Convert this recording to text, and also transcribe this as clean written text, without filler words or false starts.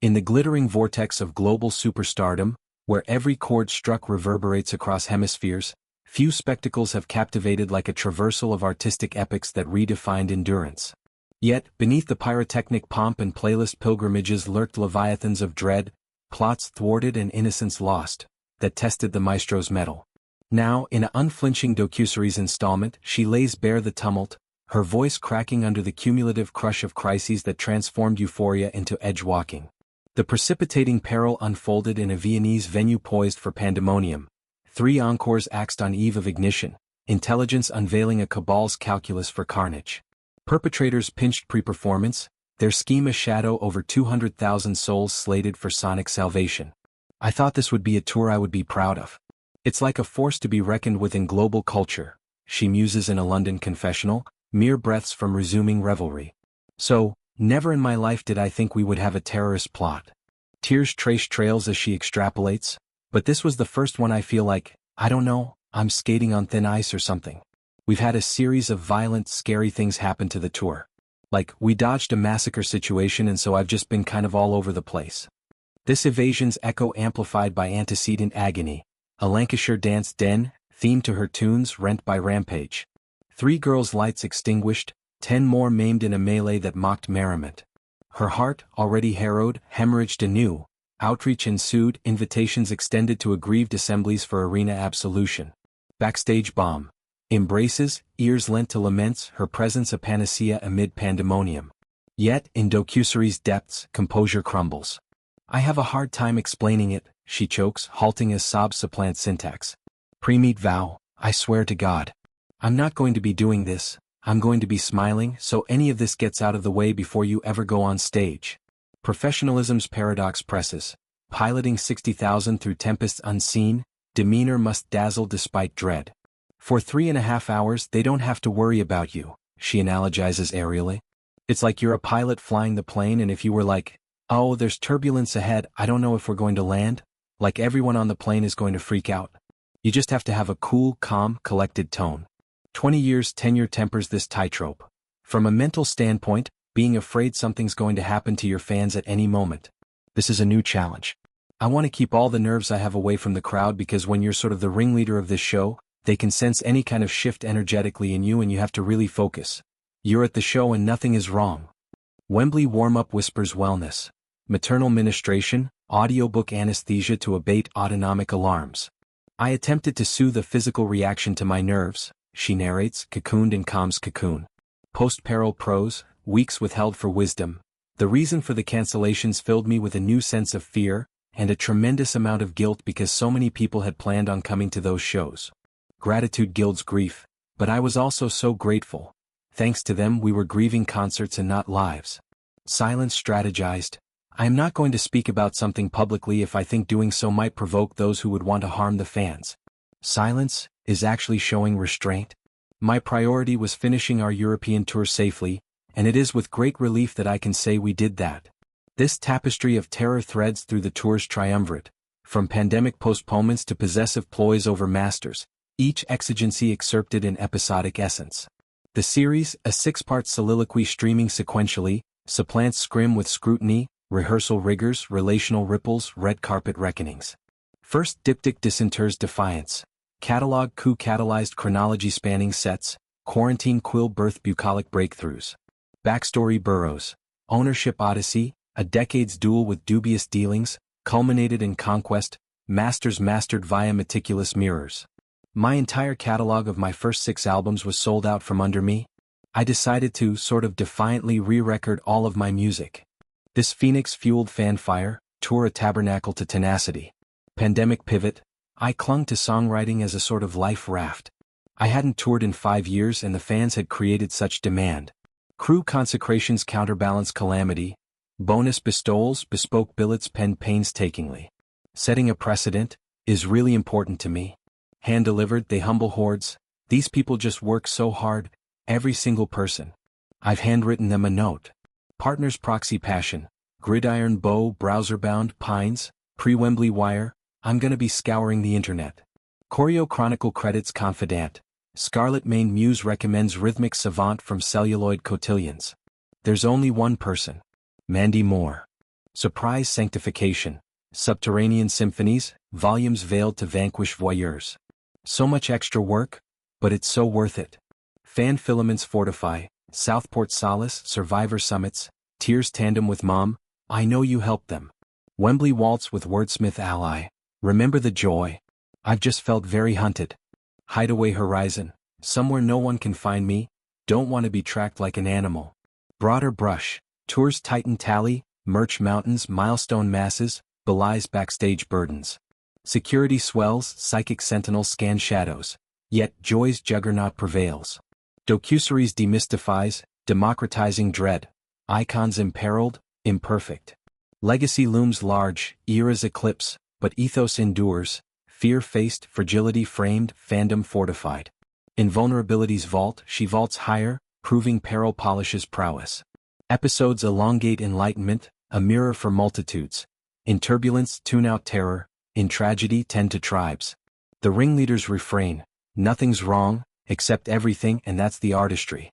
In the glittering vortex of global superstardom, where every chord struck reverberates across hemispheres, few spectacles have captivated like a traversal of artistic epics that redefined endurance. Yet, beneath the pyrotechnic pomp and playlist pilgrimages lurked leviathans of dread, plots thwarted and innocence lost, that tested the maestro's mettle. Now, in an unflinching docuseries installment, she lays bare the tumult, her voice cracking under the cumulative crush of crises that transformed euphoria into edge-walking. The precipitating peril unfolded in a Viennese venue poised for pandemonium. 3 encores axed on eve of ignition, intelligence unveiling a cabal's calculus for carnage. Perpetrators pinched pre-performance, their scheme a shadow over 200,000 souls slated for sonic salvation. I thought this would be a tour I would be proud of. It's like a force to be reckoned with in global culture, she muses in a London confessional, mere breaths from resuming revelry. So, never in my life did I think we would have a terrorist plot. Tears trace trails as she extrapolates, but this was the first one I feel like, I don't know, I'm skating on thin ice or something. We've had a series of violent, scary things happen to the tour. Like, we dodged a massacre situation and so I've just been kind of all over the place. This evasion's echo amplified by antecedent agony, a Lancashire dance den, themed to her tunes rent by rampage. 3 girls' lights extinguished, 10 more maimed in a melee that mocked merriment. Her heart, already harrowed, hemorrhaged anew. Outreach ensued, invitations extended to aggrieved assemblies for arena absolution. Backstage bomb. Embraces, ears lent to laments, her presence a panacea amid pandemonium. Yet, in docuserie's depths, composure crumbles. I have a hard time explaining it, she chokes, halting as sobs supplant syntax. Pre-meet vow, I swear to God. I'm not going to be doing this, I'm going to be smiling so any of this gets out of the way before you ever go on stage. Professionalism's paradox presses. Piloting 60,000 through tempests unseen, demeanor must dazzle despite dread. For 3.5 hours they don't have to worry about you, she analogizes aerially. It's like you're a pilot flying the plane and if you were like, oh, there's turbulence ahead, I don't know if we're going to land, like everyone on the plane is going to freak out. You just have to have a cool, calm, collected tone. 20 years tenure tempers this tightrope. From a mental standpoint, being afraid something's going to happen to your fans at any moment. This is a new challenge. I want to keep all the nerves I have away from the crowd because when you're sort of the ringleader of this show, they can sense any kind of shift energetically in you and you have to really focus. You're at the show and nothing is wrong. Wembley warm-up whispers wellness. Maternal ministration, audiobook anesthesia to abate autonomic alarms. I attempted to soothe a physical reaction to my nerves, she narrates, cocooned in calm's cocoon. Post-peril prose, weeks withheld for wisdom. The reason for the cancellations filled me with a new sense of fear, and a tremendous amount of guilt because so many people had planned on coming to those shows. Gratitude gilds grief, but I was also so grateful. Thanks to them we were grieving concerts and not lives. Silence strategized. I am not going to speak about something publicly if I think doing so might provoke those who would want to harm the fans. Silence is actually showing restraint. My priority was finishing our European tour safely, and it is with great relief that I can say we did that. This tapestry of terror threads through the tour's triumvirate, from pandemic postponements to possessive ploys over masters, each exigency excerpted in episodic essence. The series, a 6-part soliloquy streaming sequentially, supplants scrim with scrutiny, rehearsal rigors, relational ripples, red carpet reckonings. First diptych disinters defiance. Catalog coup catalyzed chronology spanning sets, quarantine quill birth bucolic breakthroughs. Backstory burrows. Ownership odyssey, a decade's duel with dubious dealings, culminated in conquest, masters mastered via meticulous mirrors. My entire catalog of my first 6 albums was sold out from under me. I decided to sort of defiantly re-record all of my music. This phoenix-fueled fanfire, tour a tabernacle to tenacity. Pandemic pivot, I clung to songwriting as a sort of life raft. I hadn't toured in 5 years and the fans had created such demand. Crew consecrations counterbalance calamity. Bonus bestowals, bespoke billets penned painstakingly. Setting a precedent is really important to me. Hand-delivered, they humble hordes. These people just work so hard, every single person. I've handwritten them a note. Partners proxy passion, gridiron bow, browser-bound, pines, pre-Wembley wire, I'm gonna be scouring the internet. Choreo Chronicle credits confidant. Scarlet Mane Muse recommends rhythmic savant from celluloid cotillions. There's only one person. Mandy Moore. Surprise sanctification. Subterranean symphonies, volumes veiled to vanquish voyeurs. So much extra work, but it's so worth it. Fan filaments fortify, Southport solace, Survivor summits, tears tandem with mom, I know you helped them. Wembley waltz with wordsmith ally, remember the joy. I've just felt very hunted. Hideaway horizon, somewhere no one can find me, don't want to be tracked like an animal. Broader brush, tours titan tally, merch mountains, milestone masses, belies backstage burdens. Security swells, psychic sentinels scan shadows, yet joy's juggernaut prevails. Docuseries demystifies, democratizing dread. Icons imperiled, imperfect. Legacy looms large, eras eclipse, but ethos endures, fear faced, fragility framed, fandom fortified. Invulnerability's vault, she vaults higher, proving peril polishes prowess. Episodes elongate enlightenment, a mirror for multitudes. In turbulence tune out terror, in tragedy tend to tribes. The ringleaders refrain, nothing's wrong, except everything, and that's the artistry.